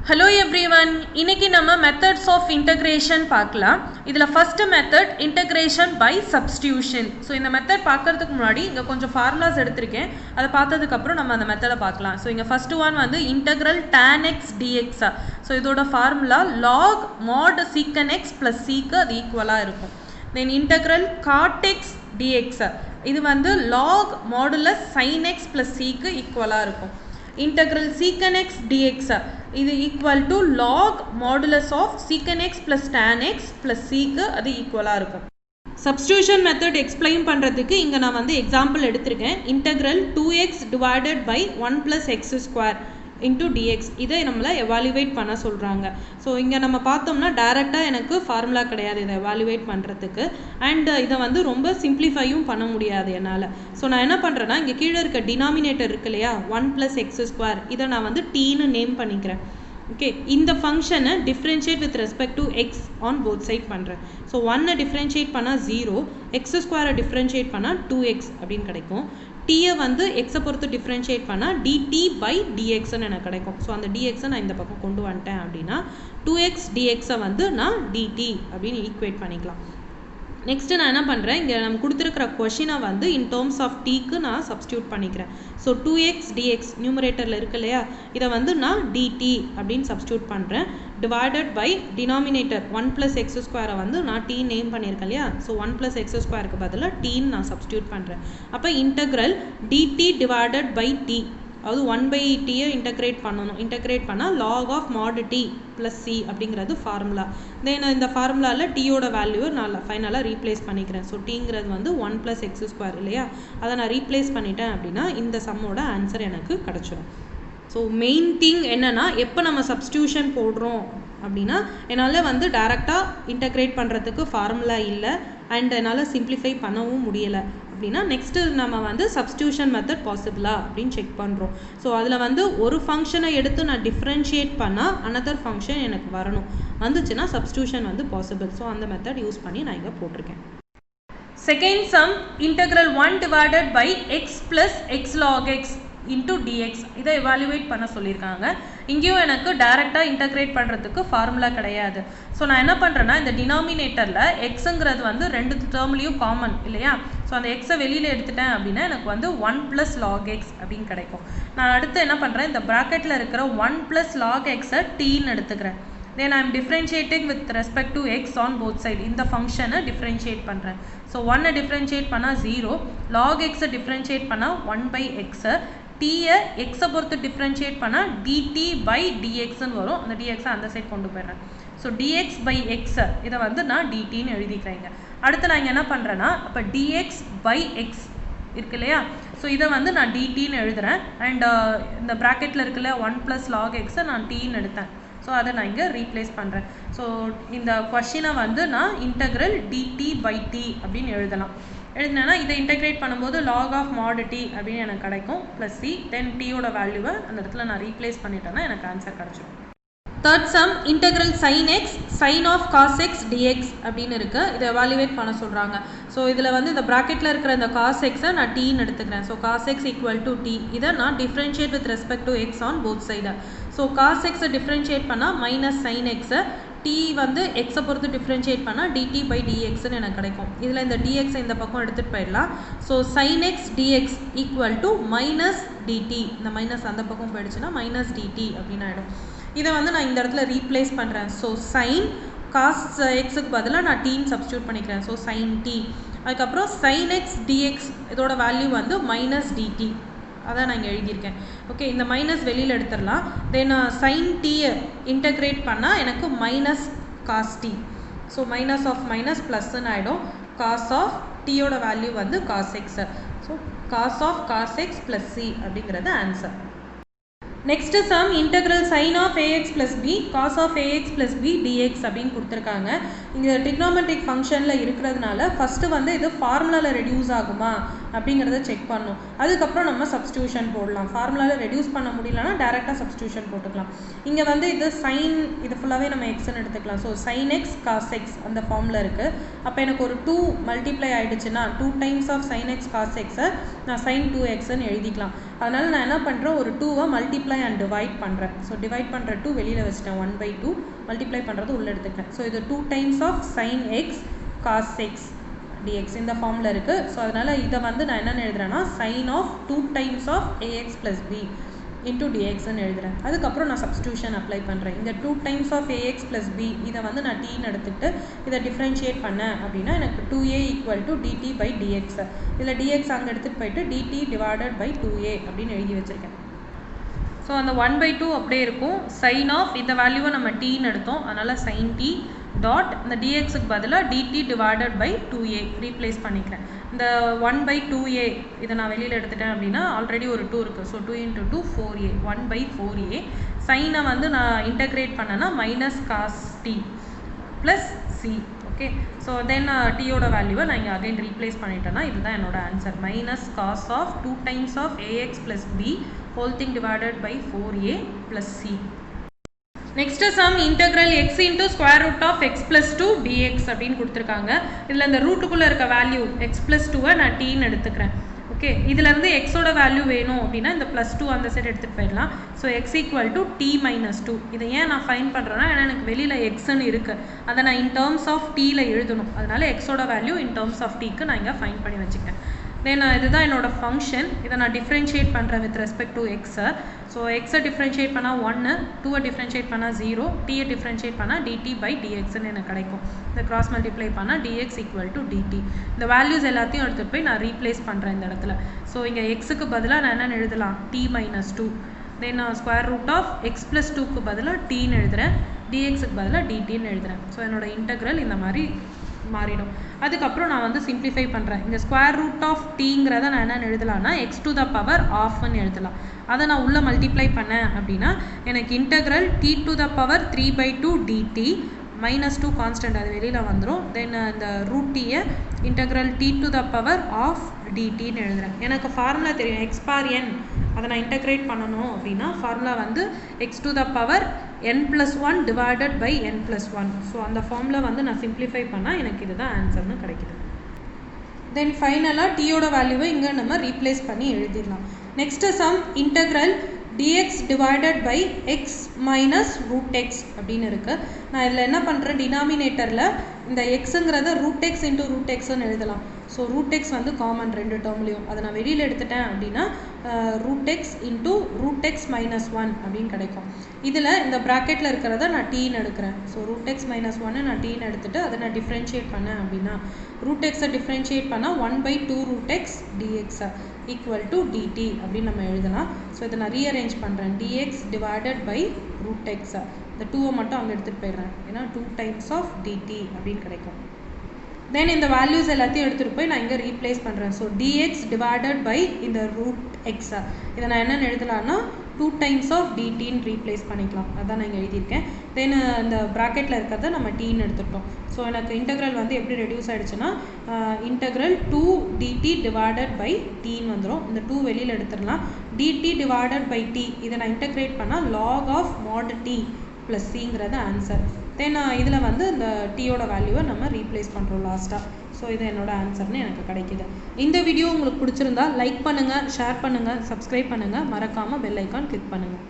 Hello everyone, இன்னைக்கு நம்ம methods of integration பார்க்கலாம். இதுல first method integration by substitution. So இந்த method பார்க்கிறதுக்கு முன்னாடி இங்க கொஞ்சம் formulas எடுத்திருக்கேன். அதை பார்த்ததுக்கு அப்புறம் நம்ம அந்த மெத்தடை பார்க்கலாம். So இங்க first one வந்து integral tan x dx. So இதோட formula log mod secant x plus c க்கு அது ஈக்குவலா இருக்கும். Then integral cot x dx. இது வந்து log modulus sin x plus c க்கு ஈக்குவலா இருக்கும். Integral secant x dx is equal to log modulus of secant x plus tan x plus c க்கு அது ஈக்குவலா இருக்கும். Substitution method explain பண்றதுக்கு இங்க நான் வந்து எக்ஸாம்பிள் எடுத்திருக்கேன். Integral 2x divided by 1 plus x square into dx இதை நம்மள evaluate பண்ண சொல்றாங்க. ஸோ இங்கே நம்ம பார்த்தோம்னா டைரெக்டாக எனக்கு ஃபார்முலா கிடையாது இதை evaluate பண்ணுறதுக்கு. அண்ட் இதை வந்து ரொம்ப சிம்பிளிஃபையும் பண்ண முடியாது என்னால். ஸோ நான் என்ன பண்ணுறேன்னா இங்கே கீழே இருக்க டினாமினேட்டர் இருக்கு இல்லையா 1 plus x square இதை நான் வந்து டீன்னு நேம் பண்ணிக்கிறேன். ஓகே, இந்த ஃபங்க்ஷனை differentiate with respect to x on both side பண்ணுறேன். ஸோ 1 டிஃப்ரென்ஷியேட் பண்ணால் 0, எக்ஸ் ஸ்கொயரை டிஃப்ரென்ஷியேட் பண்ணால் 2x அப்படின்னு கிடைக்கும். டீயை வந்து எக்ஸை பொறுத்து டிஃப்ரென்ஷியேட் பண்ணால் dt by dxன்னு எனக்கு கிடைக்கும். ஸோ அந்த dxை நான் இந்த பக்கம் கொண்டு வந்துட்டேன் அப்படின்னா 2x dxை வந்து நான் dt அப்படின்னு ஈக்குவேட் பண்ணிக்கலாம். நெக்ஸ்ட்டு நான் என்ன பண்ணுறேன், இங்கே நம்ம கொடுத்துருக்கிற கொஷினை வந்து இன் டேர்ம்ஸ் ஆஃப் டீக்கு நான் சப்ஸ்டியூட் பண்ணிக்கிறேன். ஸோ 2x dx நியூமரேட்டரில் இருக்கு இல்லையா, இதை வந்து நான் dt அப்படின்னு சப்ஸ்டியூட் பண்ணுறேன். Divided by denominator 1 plus x ஸ்கொயரை வந்து நான் t நேம் பண்ணியிருக்கேன் இல்லையா. ஸோ 1 plus x ஸ்கொயருக்கு பதிலாக டீன்னு நான் சப்ஸ்டியூட் பண்ணுறேன். அப்போ integral dt divided by t, அதாவது 1/t இன்டகிரேட் பண்ணணும். இன்டகிரேட் பண்ணால் log of mod t plus c அப்படிங்கிறது ஃபார்முலா. தென் இந்த ஃபார்முலாவில் டீயோட வேல்யூவை நான் ஃபைனலாக ரீப்ளேஸ் பண்ணிக்கிறேன். ஸோ டீங்கிறது வந்து 1 plus x ஸ்கொயர் இல்லையா, அதை நான் ரீப்ளேஸ் பண்ணிட்டேன் அப்படின்னா இந்த சம்மோட ஆன்சர் எனக்கு கிடச்சிடும். ஸோ மெயின் திங் என்னென்னா, எப்போ நம்ம சப்ஸ்டியூஷன் போடுறோம் அப்படின்னா என்னால் வந்து டைரெக்டாக இன்டகிரேட் பண்ணுறதுக்கு ஃபார்முலா இல்லை அண்ட் என்னால் சிம்பிளிஃபை பண்ணவும் முடியலை அப்படின்னா நெக்ஸ்ட்டு நம்ம வந்து சப்ஸ்டியூஷன் மெத்தட் பாசிபிளா அப்படின்னு செக் பண்ணுறோம். ஸோ அதில் வந்து ஒரு ஃபங்க்ஷனை எடுத்து நான் டிஃப்ரென்ஷியேட் பண்ணால் அனதர் ஃபங்க்ஷன் எனக்கு வரணும், வந்துச்சுன்னா சப்ஸ்டியூஷன் வந்து பாசிபிள். ஸோ அந்த மெத்தட் யூஸ் பண்ணி நான் இங்கே போட்டிருக்கேன். Second sum integral 1 divided by x plus x log x into dx இதை எவாலுவேட் பண்ண சொல்லியிருக்காங்க. இங்கேயும் எனக்கு டைரெக்டாக இன்டகிரேட் பண்ணுறதுக்கு ஃபார்முலா கிடையாது. ஸோ நான் என்ன பண்ணுறேன்னா இந்த டினாமினேட்டரில் எக்ஸுங்கிறது வந்து ரெண்டு டேர்ம்லேயும் காமன் இல்லையா. ஸோ அந்த எக்ஸை வெளியில் எடுத்துட்டேன் அப்படின்னா எனக்கு வந்து 1 plus log x அப்படின்னு கிடைக்கும். நான் அடுத்து என்ன பண்ணுறேன், இந்த ப்ராக்கெட்டில் இருக்கிற 1 plus log xஐ டீன்னு எடுத்துக்கிறேன். Then I am differentiating with respect to x on both sides. இந்த ஃபங்க்ஷனை டிஃப்ரென்ஷியேட் பண்ணுறேன். ஸோ 1 டிஃப்ரென்ஷியேட் பண்ணால் 0, log xஐ டிஃப்ரென்ஷியேட் பண்ணால் 1/x, டீயை எக்ஸை பொறுத்து டிஃப்ரென்ஷியேட் பண்ணால் dt by dxன்னு வரும். அந்த dxஐ அந்த சைட் கொண்டு போயிடுறேன். ஸோ dx by x இதை வந்து நான் dtன்னு எழுதிக்கிறேங்க. அடுத்து நான் இங்கே என்ன பண்ணுறேன்னா, அப்போ dx by x இருக்கு இல்லையா, ஸோ இதை வந்து நான் dtன்னு எழுதுகிறேன். அண்ட் இந்த ப்ராக்கெட்டில் இருக்குல்ல 1 plus log xஐ நான் tன்னு எடுத்தேன். ஸோ அதை நான் இங்கே ரீப்ளேஸ் பண்ணுறேன். ஸோ இந்த கொஷினை வந்து நான் இன்டெக்ரல் dt by t அப்படின்னு எழுதினேன்னா இதை இன்டெகிரேட் பண்ணும்போது log of mod t அப்படின்னு எனக்கு கிடைக்கும் ப்ளஸ் சி. தென் டீயோட வேல்யூவை அந்த இடத்துல நான் ரீப்ளேஸ் பண்ணிட்டேன்னா எனக்கு ஆன்சர் கிடச்சிடும். Third sum integral sin x sin of cos x dx அப்படின்னு இருக்குது. இதை எவாலுவேட் பண்ண சொல்கிறாங்க. ஸோ இதில் வந்து இந்த ப்ராக்கெட்டில் இருக்கிற இந்த cos xஐ நான் டீன்னு எடுத்துக்கிறேன். So cos x equal to t, இதை நான் differentiate with respect to x on both side. So cos xஐ டிஃப்ரென்ஷியேட் பண்ணால் மைனஸ் sin x, t வந்து எக்ஸை பொறுத்து டிஃப்ரென்ஷியேட் பண்ணால் dt by dxன்னு எனக்கு கிடைக்கும். இதில் இந்த dxஐ இந்த பக்கம் எடுத்துகிட்டு போயிடலாம். So sin x dx equal to minus dt, இந்த மைனஸ் அந்த பக்கம் போயிடுச்சுன்னா மைனஸ் dt அப்படின்னு ஆகிடும். இதை வந்து நான் இந்த இடத்துல ரீப்ளேஸ் பண்ணுறேன். ஸோ sin cos xக்கு பதிலாக நான் டீன்னு சப்ஸ்டியூட் பண்ணிக்கிறேன். ஸோ sin t, அதுக்கப்புறம் sin x dx இதோட வேல்யூ வந்து மைனஸ் dt, அதான் நான் இங்கே எழுதியிருக்கேன். ஓகே, இந்த மைனஸ் வெளியில் எடுத்துடலாம். தென் sin t இன்டகிரேட் பண்ணால் எனக்கு minus cos t. So minus of minus ப்ளஸ்ன்னு ஆகிடும். காஸ் ஆஃப் டீயோட வேல்யூ வந்து cos x. So cos of cos x plus c அப்படிங்கிறது answer. Next sum integral sin of ax plus b cos of ax plus b dx அப்படின்னு கொடுத்துருக்காங்க. இங்கே trigonometric ஃபங்க்ஷனில் இருக்கிறதுனால ஃபஸ்ட்டு வந்து இது ஃபார்முலாவில் ரெடியூஸ் ஆகுமா அப்படிங்கிறத செக் பண்ணணும். அதுக்கப்புறம் நம்ம சப்ஸ்டியூஷன் போடலாம். ஃபார்முலாவில் ரெடியூஸ் பண்ண முடியலன்னா டேரெக்டாக சப்ஸ்டியூஷன் போட்டுக்கலாம். இங்கே வந்து இது சைன், இது ஃபுல்லாகவே நம்ம எக்ஸ்ன்னு எடுத்துக்கலாம். So sine x cos x அந்த ஃபார்மில் இருக்குது. அப்போ எனக்கு ஒரு 2 மல்டிப்ளை ஆகிடுச்சுன்னா 2 times of sine x cos எக்ஸை நான் சைன் 2xன்னு எழுதிக்கலாம். அதனால் நான் என்ன பண்ணுறேன், ஒரு 2வை மல்டிப்ளை அண்ட் டிவைட் பண்ணுறேன். ஸோ டிவைட் பண்ணுற 2 வெளியில் வச்சுட்டேன், 1/2 மல்டிப்ளை பண்ணுறது உள்ளே எடுத்துக்கிறேன். ஸோ இது 2 times of sine x cos x dx இந்த ஃபார்மில் இருக்குது. ஸோ அதனால் இதை வந்து நான் என்னென்னு எழுதுறேன்னா sine of 2 times of ax + b into டிஎக்ஸ்ன்னு எழுதுறேன். அதுக்கப்புறம் நான் சப்ஸ்டியூஷன் அப்ளை பண்ணுறேன். இந்த 2 டைம்ஸ் ஆஃப் ax + b இதை வந்து நான் டீன்னு எடுத்துக்கிட்டு இதை டிஃப்ரென்ஷியேட் பண்ணேன் அப்படின்னா எனக்கு 2a = dt/dx. இதில் dx அங்கே எடுத்துகிட்டு போயிட்டு dt / 2a அப்படின்னு எழுதி வச்சுருக்கேன். ஸோ அந்த 1/2 அப்படியே இருக்கும். சைன் ஆஃப் இந்த வேல்யூவை நம்ம டீன்னு எடுத்தோம், அதனால் சைன் டி டாட் இந்த dxக்கு பதிலாக dt / 2a ரீப்ளேஸ் பண்ணிக்கிறேன். இந்த 1/2a இதை நான் வெளியில் எடுத்துட்டேன் அப்படின்னா ஆல்ரெடி ஒரு 2 இருக்குது. So 2 × 2 4a 1/4a. சைனை வந்து நான் இன்டகிரேட் பண்ணேன்னா -cos t + c. Okay, so then டீயோட வேல்யூவை நான் இங்கே அகைன் ரீப்ளேஸ் பண்ணிட்டேன்னா இதுதான் என்னோட answer. -cos of 2 times of ax + b whole thing divided by 4a + c. Next sum integral x × √(x + 2) dx அப்படின்னு கொடுத்துருக்காங்க. இதில் இந்த ரூட்டுக்குள்ளே இருக்க வேல்யூ x + 2வை நான் டீன்னு எடுத்துக்கிறேன். ஓகே, இதிலேருந்து எக்ஸோட வேல்யூ வேணும் அப்படின்னா இந்த +2 அந்த சைடு எடுத்துகிட்டு போயிடலாம். So x = t - 2. இதை ஏன் நான் ஃபைன் பண்ணுறேன்னா ஏன்னா எனக்கு வெளியில் எக்ஸ்ன்னு இருக்குது, அதை நான் இன் டேர்ம்ஸ் ஆஃப் டீயில் எழுதணும். அதனால எக்ஸோட வேல்யூ இன் டேர்ம்ஸ் ஆஃப் டீக்கு நான் இங்கே ஃபைன் பண்ணி வச்சுக்கிட்டேன். தென் இதுதான் என்னோட ஃபங்க்ஷன். இதை நான் டிஃப்ரென்ஷியேட் பண்ணுறேன் வித் ரெஸ்பெக்ட் டு எக்ஸை. ஸோ எக்ஸை டிஃப்ரென்ஷியேட் பண்ணால் 1, 2வை டிஃப்ரென்ஷியேட் பண்ணால் 0, டீயை டிஃப்ரென்ஷியேட் பண்ணால் dt/dxன்னு எனக்கு கிடைக்கும். இந்த கிராஸ் மல்டிப்ளை பண்ணால் dx = dt. இந்த வேல்யூஸ் எல்லாத்தையும் எடுத்துகிட்டு போய் நான் ரீப்ளேஸ் பண்ணுறேன் இந்த இடத்துல. ஸோ இங்கே எக்ஸுக்கு பதிலாக நான் என்னென்னு எழுதலாம், t - 2. தென் √(x + 2க்கு பதிலாக tன்னு எழுதுகிறேன், dxக்கு பதிலாக dtன்னு எழுதுகிறேன். ஸோ என்னோட இன்டெக்ரல் இந்த மாதிரி மாறிடும். அதுக்கப்புறம் நான் வந்து சிம்பிளிஃபை பண்ணுறேன். இங்கே √(t)ங்கிறத நான் என்னென்னு எழுதலாம்னா x⁻½ எழுதலாம். அதை நான் உள்ளே மல்டிப்ளை பண்ணேன் அப்படின்னா எனக்கு இன்டெக்ரல் t⁻³ dt -2 கான்ஸ்டன்ட் அது வெளியில் வந்துடும். தென் இந்த √t-யை இன்டெக்ரல் t⁻½ dtன்னு எழுதுகிறேன். எனக்கு ஃபார்முலா தெரியும், x⁴n அதை நான் இன்டெக்ரேட் பண்ணணும் அப்படின்னா ஃபார்முலா வந்து x⁻n+1 divided by n+1. So அந்த ஃபார்முலா வந்து நான் சிம்பிளிஃபை பண்ணால் எனக்கு இதுதான் ஆன்சர்னு கிடைக்குது. தென் ஃபைனலாக டீயோட வேல்யூவை இங்கே நம்ம ரீப்ளேஸ் பண்ணி எழுதிடலாம். Next sum integral dx divided by x minus √x அப்படின்னு இருக்குது. நான் இதில் என்ன பண்ணுறேன், டினாமினேட்டரில் இந்த எக்ஸுங்கிறத √x into √xன்னு எழுதலாம். ஸோ √x வந்து காமன் ரெண்டு டேர்ம்லேயும், அதை நான் வெளியில் எடுத்துட்டேன் அப்படின்னா √x into √x - 1 அப்படின்னு கிடைக்கும். இதில் இந்த ப்ராக்கெட்டில் இருக்கிறத நான் டீன்னு எடுக்கிறேன். ஸோ √x - 1 நான் டீன்னு எடுத்துகிட்டு அதை நான் டிஃப்ரென்ஷியேட் பண்ணேன் அப்படின்னா √xஐ டிஃப்ரென்ஷியேட் பண்ணால் 1/2 √x dx = dt அப்படின்னு நம்ம எழுதலாம். ஸோ இதை நான் ரீஅரேஞ்ச் பண்ணுறேன், dx divided by √x. இந்த 2வை மட்டும் அங்கே எடுத்துகிட்டு போயிடுறேன், ஏன்னா 2 டைம்ஸ் ஆஃப் dt அப்படின்னு கிடைக்கும். தென் இந்த வேல்யூஸ் எல்லாத்தையும் எடுத்துகிட்டு போய் நான் இங்கே ரீப்ளேஸ் பண்ணுறேன். ஸோ dx divided by இந்த √x இதை நான் என்னென்னு எழுதலாம்னா 2 டைம்ஸ் ஆஃப் dtன்னு ரீப்ளேஸ் பண்ணிக்கலாம். அதான் நான் இங்கே எழுதியிருக்கேன். தென் இந்த ப்ராக்கெட்டில் இருக்கிறத நம்ம டீன்னு எடுத்துட்டோம். ஸோ எனக்கு இன்டெக்ரல் வந்து எப்படி ரெடியூஸ் ஆகிடுச்சுன்னா இன்டெக்ரல் 2 dt divided by tன்னு வந்துடும். இந்த 2 வெளியில் எடுத்துடலாம். dt divided by t இதை நான் இன்டெக்ரேட் பண்ணால் log of mod t + c-ங்கிறது ஆன்சர். தென் இதில் வந்து இந்த டீயோட வேல்யூவை நம்ம ரீப்ளேஸ் பண்ணுறோம் லாஸ்ட்டாக. ஸோ இது என்னோட ஆன்சர்னு எனக்கு கிடைக்கிது. இந்த வீடியோ உங்களுக்கு பிடிச்சிருந்தா லைக் பண்ணுங்கள், ஷேர் பண்ணுங்கள், சப்ஸ்கிரைப் பண்ணுங்கள், மறக்காமல் பெல் ஐக்கான் கிளிக் பண்ணுங்கள்.